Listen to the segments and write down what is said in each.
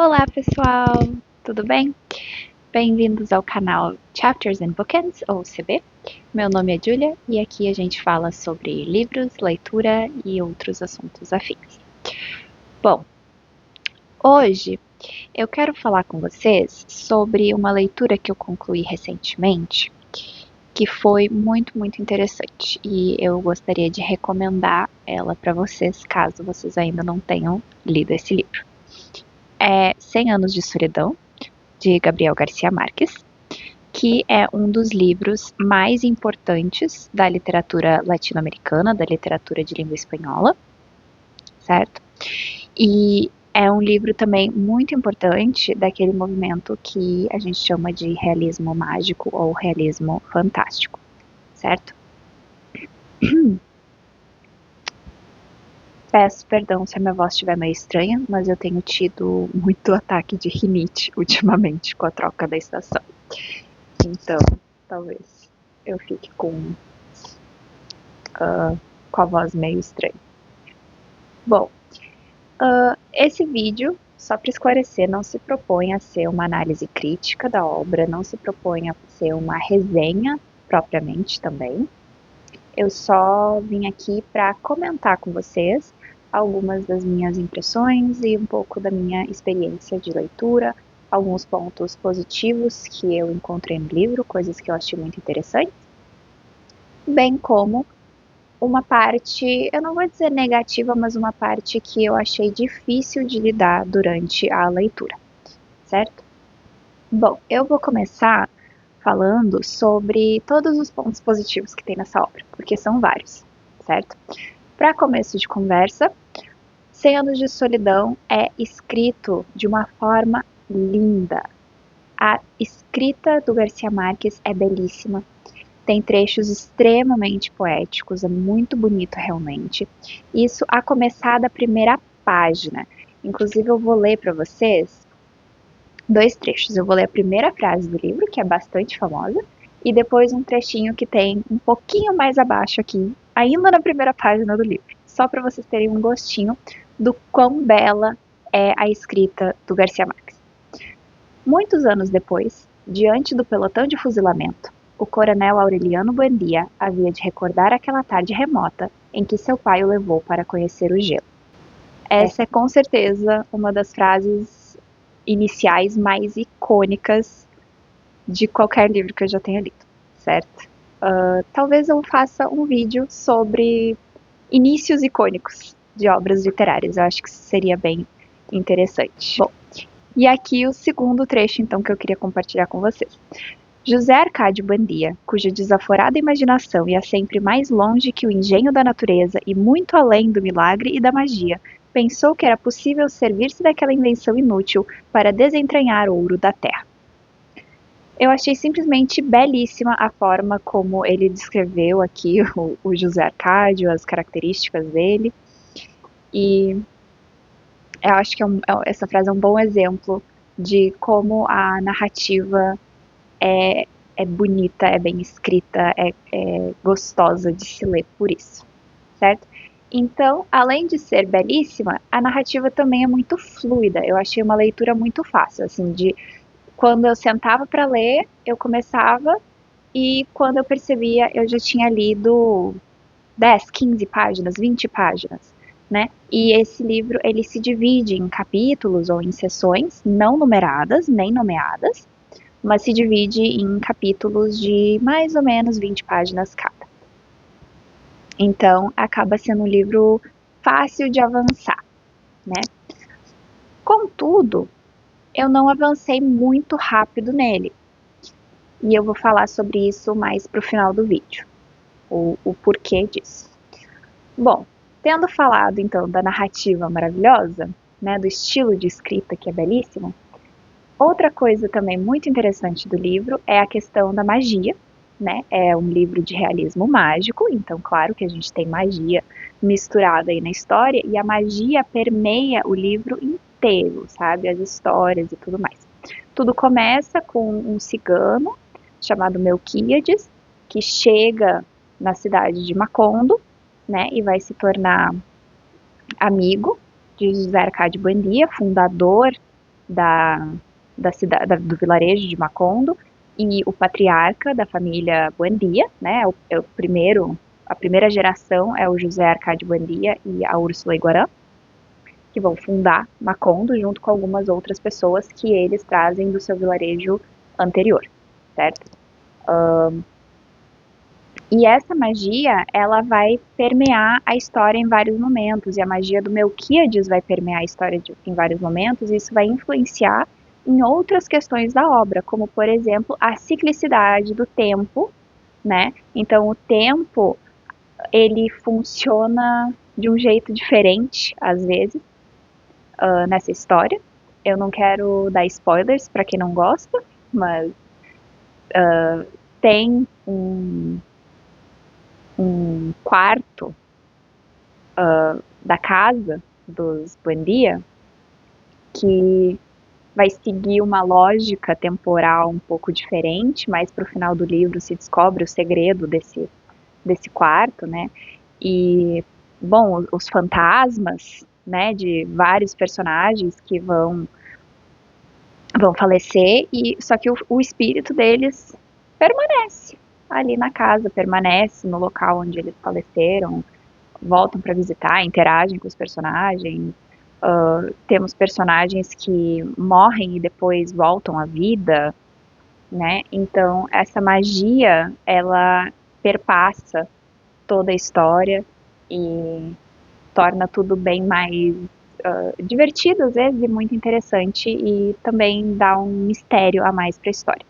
Olá pessoal, tudo bem? Bem-vindos ao canal Chapters and Bookends, ou CB. Meu nome é Julia e aqui a gente fala sobre livros, leitura e outros assuntos afins. Bom, hoje eu quero falar com vocês sobre uma leitura que eu concluí recentemente, que foi muito interessante e eu gostaria de recomendar ela para vocês, caso vocês ainda não tenham lido esse livro. É 100 Anos de Solidão, de Gabriel Garcia Marques, que é um dos livros mais importantes da literatura latino-americana, da literatura de língua espanhola, certo? E é um livro também muito importante daquele movimento que a gente chama de realismo mágico ou realismo fantástico, certo? Peço perdão se a minha voz estiver meio estranha, mas eu tenho tido muito ataque de rinite ultimamente com a troca da estação. Então, talvez eu fique com a voz meio estranha. Bom, esse vídeo, só para esclarecer, não se propõe a ser uma análise crítica da obra, não se propõe a ser uma resenha propriamente também. Eu só vim aqui para comentar com vocês algumas das minhas impressões e um pouco da minha experiência de leitura, alguns pontos positivos que eu encontrei no livro, coisas que eu achei muito interessantes, bem como uma parte, eu não vou dizer negativa, mas uma parte que eu achei difícil de lidar durante a leitura, certo? Bom, eu vou começar falando sobre todos os pontos positivos que tem nessa obra, porque são vários, certo? Para começo de conversa, 100 Anos de Solidão é escrito de uma forma linda. A escrita do Garcia Marques é belíssima. Tem trechos extremamente poéticos, é muito bonito realmente. Isso a começar da primeira página. Inclusive eu vou ler para vocês 2 trechos. Eu vou ler a primeira frase do livro, que é bastante famosa, e depois um trechinho que tem um pouquinho mais abaixo aqui, ainda na primeira página do livro. Só para vocês terem um gostinho do quão bela é a escrita do Garcia Marques. Muitos anos depois, diante do pelotão de fuzilamento, o coronel Aureliano Buendia havia de recordar aquela tarde remota em que seu pai o levou para conhecer o gelo. Essa é com certeza uma das frases iniciais mais icônicas de qualquer livro que eu já tenha lido, certo? Talvez eu faça um vídeo sobre inícios icônicos de obras literárias, eu acho que seria bem interessante. Bom, e aqui o segundo trecho então que eu queria compartilhar com vocês. José Arcádio Buendia, cuja desaforada imaginação ia sempre mais longe que o engenho da natureza e muito além do milagre e da magia, pensou que era possível servir-se daquela invenção inútil para desentranhar ouro da terra. Eu achei simplesmente belíssima a forma como ele descreveu aqui o José Arcádio, as características dele, e eu acho que essa frase é um bom exemplo de como a narrativa é bonita, é bem escrita, é gostosa de se ler por isso, certo? Então, além de ser belíssima, a narrativa também é muito fluida. Eu achei uma leitura muito fácil, assim, de quando eu sentava para ler, eu começava e quando eu percebia, eu já tinha lido 10, 15 páginas, 20 páginas, né? E esse livro, ele se divide em capítulos ou em seções não numeradas, nem nomeadas, mas se divide em capítulos de mais ou menos 20 páginas cada. Então, acaba sendo um livro fácil de avançar, né? Contudo, eu não avancei muito rápido nele. E eu vou falar sobre isso mais pro final do vídeo, o porquê disso. Bom, tendo falado então da narrativa maravilhosa, né, do estilo de escrita que é belíssimo, outra coisa também muito interessante do livro é a questão da magia, né? É um livro de realismo mágico, então claro que a gente tem magia misturada aí na história, e a magia permeia o livro inteiro, sabe? As histórias e tudo mais. Tudo começa com um cigano chamado Melquíades, que chega na cidade de Macondo, né? E vai se tornar amigo de José Arcádio Buendia, fundador, da, do vilarejo de Macondo, e o patriarca da família Buendia, né, a primeira geração é o José Arcádio Buendia e a Úrsula Iguarã, que vão fundar Macondo junto com algumas outras pessoas que eles trazem do seu vilarejo anterior, certo? E essa magia, ela vai permear a história em vários momentos, e a magia do Melquíades vai permear a história em vários momentos, e isso vai influenciar em outras questões da obra, como, por exemplo, a ciclicidade do tempo, né? Então, o tempo, ele funciona de um jeito diferente, às vezes, nessa história. Eu não quero dar spoilers para quem não gosta, mas tem um quarto da casa dos Buendia que vai seguir uma lógica temporal um pouco diferente, mas para o final do livro se descobre o segredo desse quarto, né? E, bom, os fantasmas, né, de vários personagens que vão falecer, e só que o espírito deles permanece ali na casa, permanece no local onde eles faleceram, voltam para visitar, interagem com os personagens. Temos personagens que morrem e depois voltam à vida, né? Então essa magia, ela perpassa toda a história e torna tudo bem mais divertido às vezes e muito interessante, e também dá um mistério a mais para a história,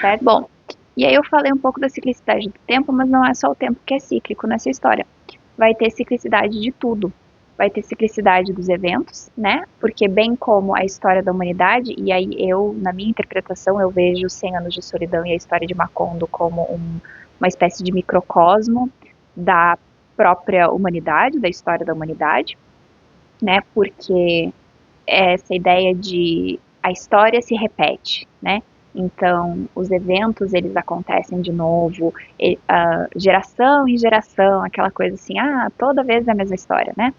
certo? Bom, e aí eu falei um pouco da ciclicidade do tempo, mas não é só o tempo que é cíclico nessa história. Vai ter ciclicidade de tudo. Vai ter ciclicidade dos eventos, né? Porque bem como a história da humanidade, e aí eu, na minha interpretação, eu vejo 100 Anos de Solidão e a história de Macondo como uma espécie de microcosmo da própria humanidade, da história da humanidade, né? Porque essa ideia de a história se repete, né? Então, os eventos, eles acontecem de novo, geração em geração, aquela coisa assim, toda vez é a mesma história, né?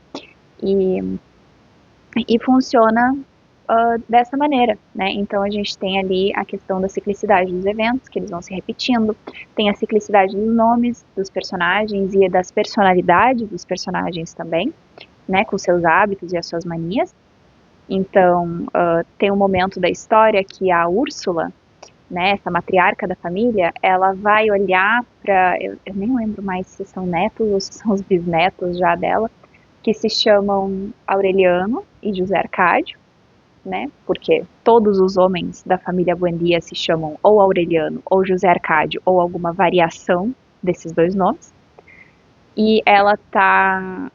E funciona dessa maneira, né? Então, a gente tem ali a questão da ciclicidade dos eventos, que eles vão se repetindo, tem a ciclicidade dos nomes dos personagens e das personalidades dos personagens também, né? Com seus hábitos e as suas manias. Então, tem um momento da história que a Úrsula, né, essa matriarca da família, ela vai olhar para, eu nem lembro mais se são netos ou se são os bisnetos já dela, que se chamam Aureliano e José Arcádio, né, porque todos os homens da família Buendia se chamam ou Aureliano ou José Arcádio ou alguma variação desses dois nomes. E ela tá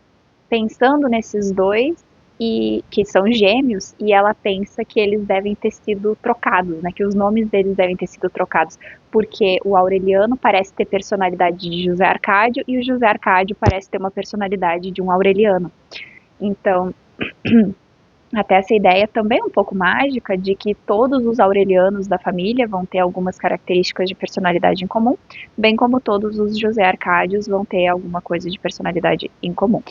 pensando nesses dois, e que são gêmeos, e ela pensa que eles devem ter sido trocados, né, que os nomes deles devem ter sido trocados, porque o Aureliano parece ter personalidade de José Arcádio e o José Arcádio parece ter uma personalidade de um Aureliano. Então, até essa ideia também um pouco mágica de que todos os aurelianos da família vão ter algumas características de personalidade em comum, bem como todos os José Arcádios vão ter alguma coisa de personalidade em comum,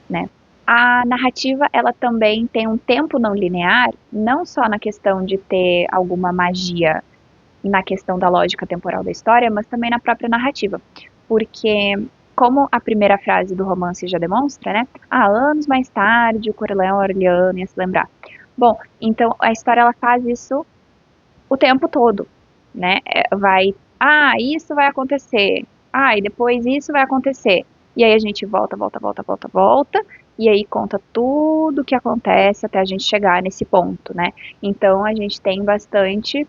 né? A narrativa, ela também tem um tempo não linear, não só na questão de ter alguma magia na questão da lógica temporal da história, mas também na própria narrativa. Porque, como a primeira frase do romance já demonstra, né? Anos mais tarde, o Coronel Aureliano ia se lembrar. Bom, então a história, ela faz isso o tempo todo, né? Isso vai acontecer. E depois isso vai acontecer. E aí a gente volta, e aí conta tudo o que acontece até a gente chegar nesse ponto, né? Então a gente tem bastante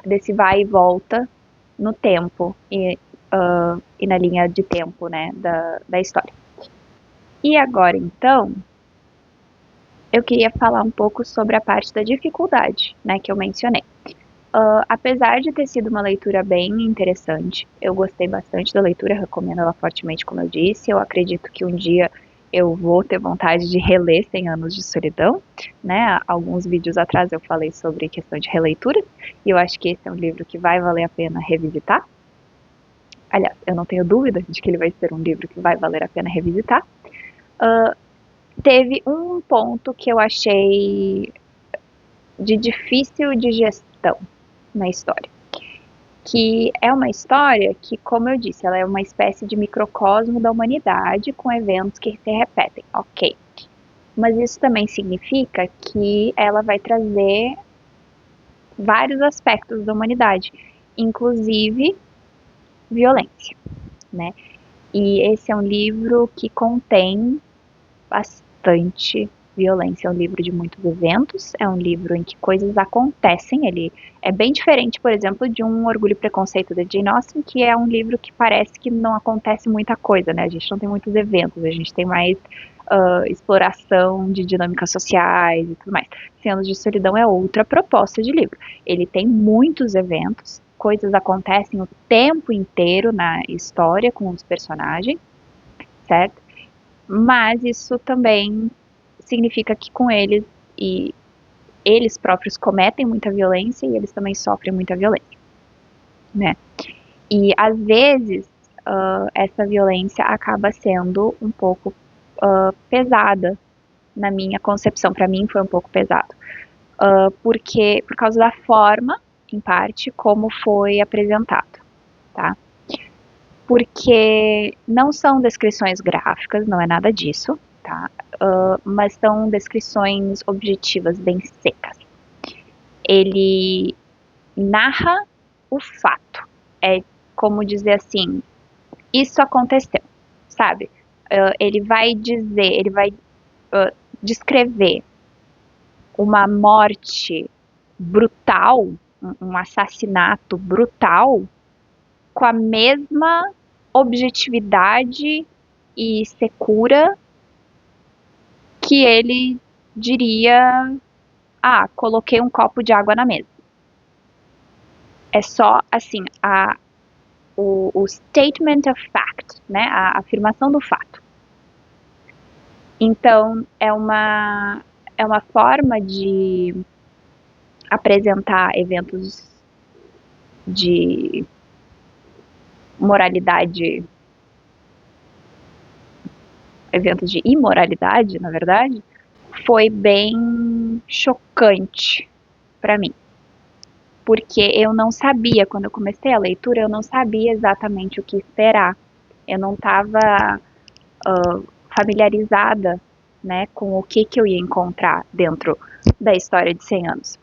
desse vai e volta no tempo e na linha de tempo, né, da história. E agora, então, eu queria falar um pouco sobre a parte da dificuldade, né, que eu mencionei. Apesar de ter sido uma leitura bem interessante, eu gostei bastante da leitura, recomendo ela fortemente, como eu disse. Eu acredito que um dia eu vou ter vontade de reler 100 Anos de Solidão, né? Alguns vídeos atrás eu falei sobre questão de releitura, e eu acho que esse é um livro que vai valer a pena revisitar. Aliás, eu não tenho dúvida de que ele vai ser um livro que vai valer a pena revisitar. Teve um ponto que eu achei de difícil digestão na história, que é uma história que, como eu disse, ela é uma espécie de microcosmo da humanidade com eventos que se repetem, ok. Mas isso também significa que ela vai trazer vários aspectos da humanidade, inclusive violência, né? E esse é um livro que contém bastante violência. É um livro de muitos eventos, é um livro em que coisas acontecem. Ele é bem diferente, por exemplo, de um Orgulho e Preconceito da Jane Austen, que é um livro que parece que não acontece muita coisa, né? A gente não tem muitos eventos, a gente tem mais exploração de dinâmicas sociais e tudo mais. Cem Anos de Solidão é outra proposta de livro. Ele tem muitos eventos, coisas acontecem o tempo inteiro na história com os personagens, certo? Mas isso também significa que com eles e eles próprios cometem muita violência e eles também sofrem muita violência, né? E às vezes essa violência acaba sendo um pouco pesada na minha concepção. Para mim foi um pouco pesado, porque por causa da forma, em parte, como foi apresentado, tá? Porque não são descrições gráficas, não é nada disso, tá? Mas são descrições objetivas, bem secas. Ele narra o fato. É como dizer assim, isso aconteceu, sabe? Ele vai dizer, ele vai descrever uma morte brutal, um assassinato brutal, com a mesma objetividade e secura que ele diria: ah, coloquei um copo de água na mesa. É só assim, o statement of fact, né? A afirmação do fato. Então, é uma forma de apresentar eventos de moralidade, eventos de imoralidade, na verdade, foi bem chocante para mim. Porque eu não sabia, quando eu comecei a leitura, eu não sabia exatamente o que esperar. Eu não estava familiarizada, né, com o que eu ia encontrar dentro da história de 100 anos.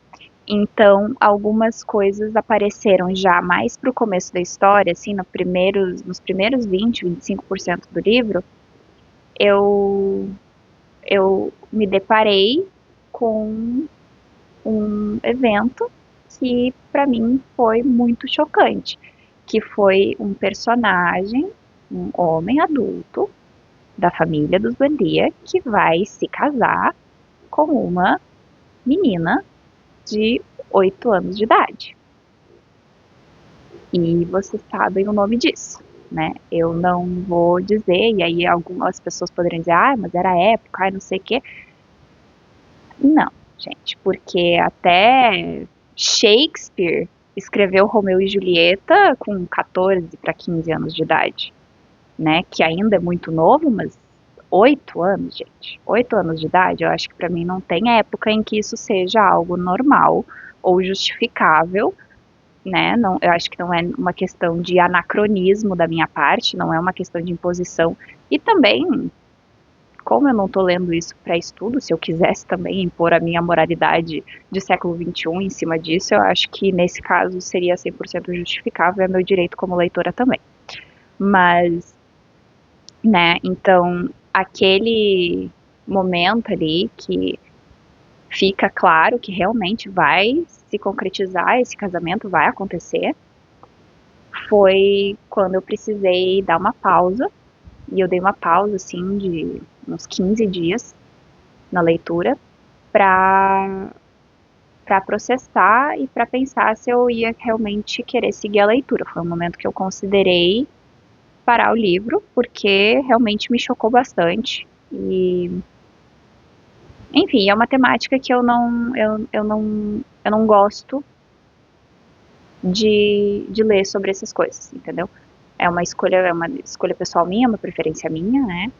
Então, algumas coisas apareceram já mais para o começo da história, assim, nos primeiros 20, 25% do livro, eu, eu me deparei com um evento que para mim foi muito chocante, que foi um personagem, um homem adulto da família dos Buendia que vai se casar com uma menina de 8 anos de idade. E vocês sabem o nome disso, né? Eu não vou dizer, e aí algumas pessoas poderiam dizer, ah, mas era época, ai, não sei o quê. Não, gente, porque até Shakespeare escreveu Romeu e Julieta com 14 para 15 anos de idade, né? Que ainda é muito novo, mas 8 anos, gente. 8 anos de idade, eu acho que para mim não tem época em que isso seja algo normal ou justificável, né? Não, eu acho que não é uma questão de anacronismo da minha parte, não é uma questão de imposição. E também, como eu não estou lendo isso para estudo, se eu quisesse também impor a minha moralidade de século XXI em cima disso, eu acho que nesse caso seria 100% justificável, é meu direito como leitora também. Mas, né, então, aquele momento ali que fica claro que realmente vai se concretizar, esse casamento vai acontecer, foi quando eu precisei dar uma pausa, e eu dei uma pausa, assim, de uns 15 dias na leitura, para processar e para pensar se eu ia realmente querer seguir a leitura. Foi um momento que eu considerei parar o livro, porque realmente me chocou bastante. E, enfim, é uma temática que eu não gosto de ler sobre essas coisas, entendeu? É uma escolha pessoal minha, uma preferência minha, né?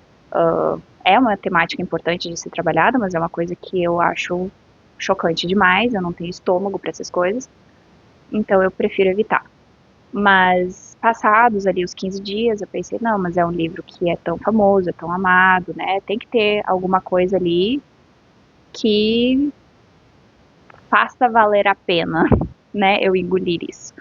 É uma temática importante de ser trabalhada, mas é uma coisa que eu acho chocante demais, eu não tenho estômago para essas coisas, então eu prefiro evitar. Mas passados ali os 15 dias, eu pensei, não, mas é um livro que é tão famoso, é tão amado, né? Tem que ter alguma coisa ali que faça valer a pena, né? Eu engolir isso.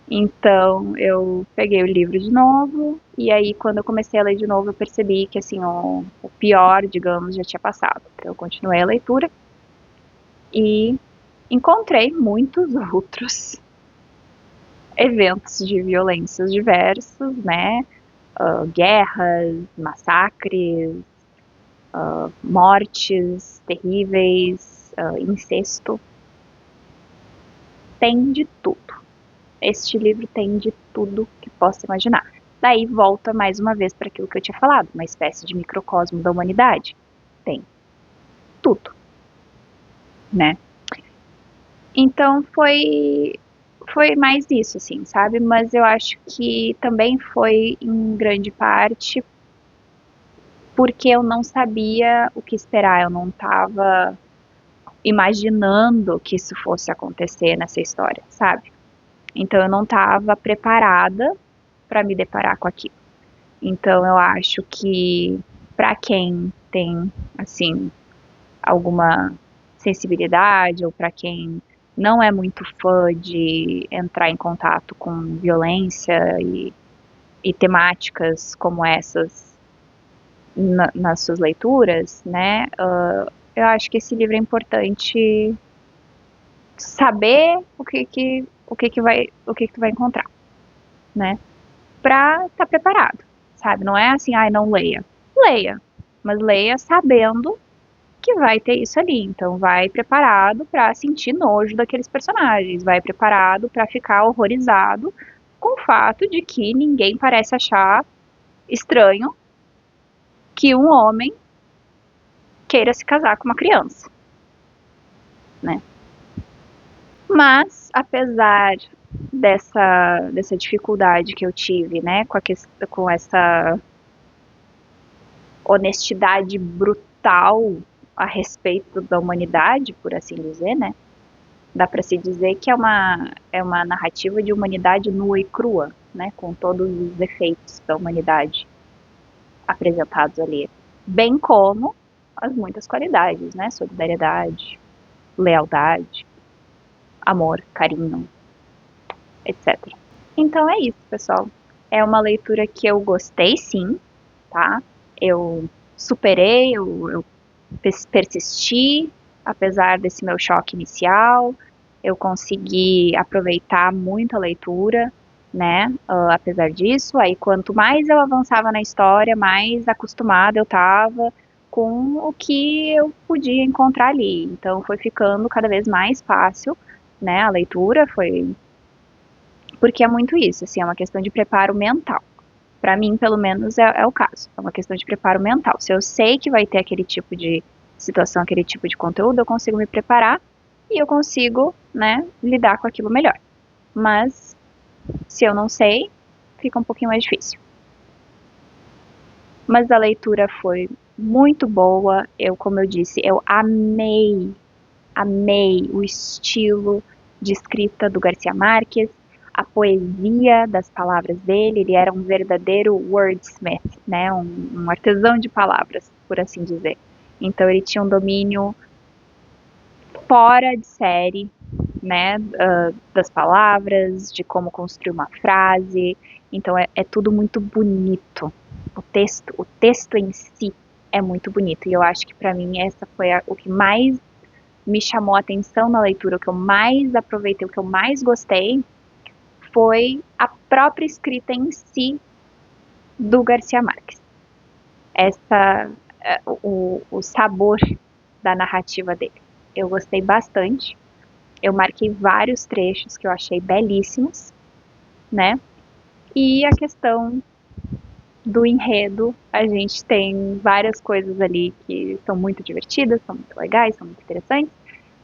Então, eu peguei o livro de novo, e aí quando eu comecei a ler de novo, eu percebi que assim, o pior, digamos, já tinha passado. Então, eu continuei a leitura e encontrei muitos outros eventos de violências diversos, né? Guerras, massacres, mortes terríveis, incesto. Tem de tudo. Este livro tem de tudo que possa imaginar. Daí volta mais uma vez para aquilo que eu tinha falado, uma espécie de microcosmo da humanidade. Tem tudo, né? Então foi mais isso, assim, sabe? Mas eu acho que também foi em grande parte porque eu não sabia o que esperar, eu não estava imaginando que isso fosse acontecer nessa história, sabe? Então eu não estava preparada para me deparar com aquilo. Então eu acho que para quem tem assim alguma sensibilidade ou para quem não é muito fã de entrar em contato com violência e temáticas como essas nas suas leituras, né? Eu acho que esse livro é importante saber o que tu vai encontrar, né? Pra estar preparado, sabe? Não é assim, ai, não leia. Leia, mas leia sabendo que vai ter isso ali. Então, vai preparado para sentir nojo daqueles personagens, vai preparado para ficar horrorizado com o fato de que ninguém parece achar estranho que um homem queira se casar com uma criança, né? Mas, apesar dessa dificuldade que eu tive, né, com essa honestidade brutal a respeito da humanidade, por assim dizer, né? Dá para se dizer que é uma narrativa de humanidade nua e crua, né? Com todos os defeitos da humanidade apresentados ali. Bem como as muitas qualidades, né? Solidariedade, lealdade, amor, carinho, etc. Então é isso, pessoal. É uma leitura que eu gostei sim, tá? Eu superei, eu persisti, apesar desse meu choque inicial. Eu consegui aproveitar muito a leitura, né? Apesar disso, aí quanto mais eu avançava na história, mais acostumada eu estava com o que eu podia encontrar ali. Então foi ficando cada vez mais fácil, né? A leitura foi porque é muito isso, assim, é uma questão de preparo mental. Para mim, pelo menos, é o caso. É uma questão de preparo mental. Se eu sei que vai ter aquele tipo de situação, aquele tipo de conteúdo, eu consigo me preparar e eu consigo, né, lidar com aquilo melhor. Mas, se eu não sei, fica um pouquinho mais difícil. Mas a leitura foi muito boa. Como eu disse, eu amei o estilo de escrita do Garcia Marques, a poesia das palavras dele. Ele era um verdadeiro wordsmith, né? Um artesão de palavras, por assim dizer. Então ele tinha um domínio fora de série, né? Das palavras, de como construir uma frase. Então é tudo muito bonito. O texto em si é muito bonito. E eu acho que para mim essa foi o que mais me chamou a atenção na leitura, o que eu mais aproveitei, o que eu mais gostei, foi a própria escrita em si do Garcia Marques. Essa, o sabor da narrativa dele. Eu gostei bastante. Eu marquei vários trechos que eu achei belíssimos, né? E a questão do enredo, a gente tem várias coisas ali que são muito divertidas, são muito legais, são muito interessantes,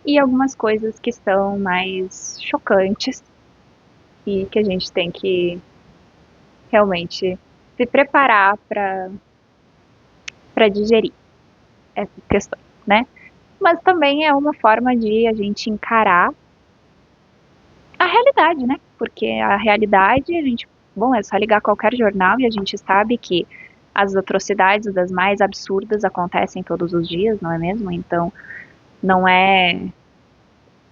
e algumas coisas que são mais chocantes e que a gente tem que realmente se preparar para digerir essas questões, né? Mas também é uma forma de a gente encarar a realidade, né? Porque a realidade, a gente, bom, é só ligar qualquer jornal e a gente sabe que as atrocidades das mais absurdas acontecem todos os dias, não é mesmo? Então, não é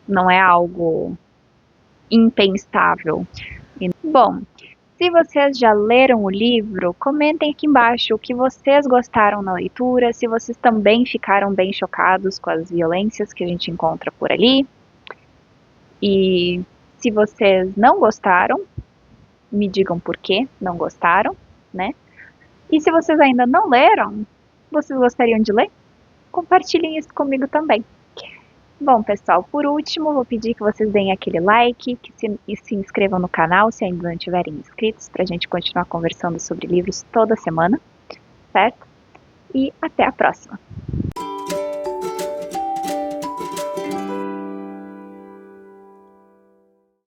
não é algo impensável. Bom, se vocês já leram o livro, comentem aqui embaixo o que vocês gostaram na leitura, se vocês também ficaram bem chocados com as violências que a gente encontra por ali. E se vocês não gostaram, me digam por que não gostaram, né? E se vocês ainda não leram, vocês gostariam de ler? Compartilhem isso comigo também. Bom, pessoal, por último, vou pedir que vocês deem aquele like e se inscrevam no canal se ainda não estiverem inscritos, para a gente continuar conversando sobre livros toda semana, certo? E até a próxima!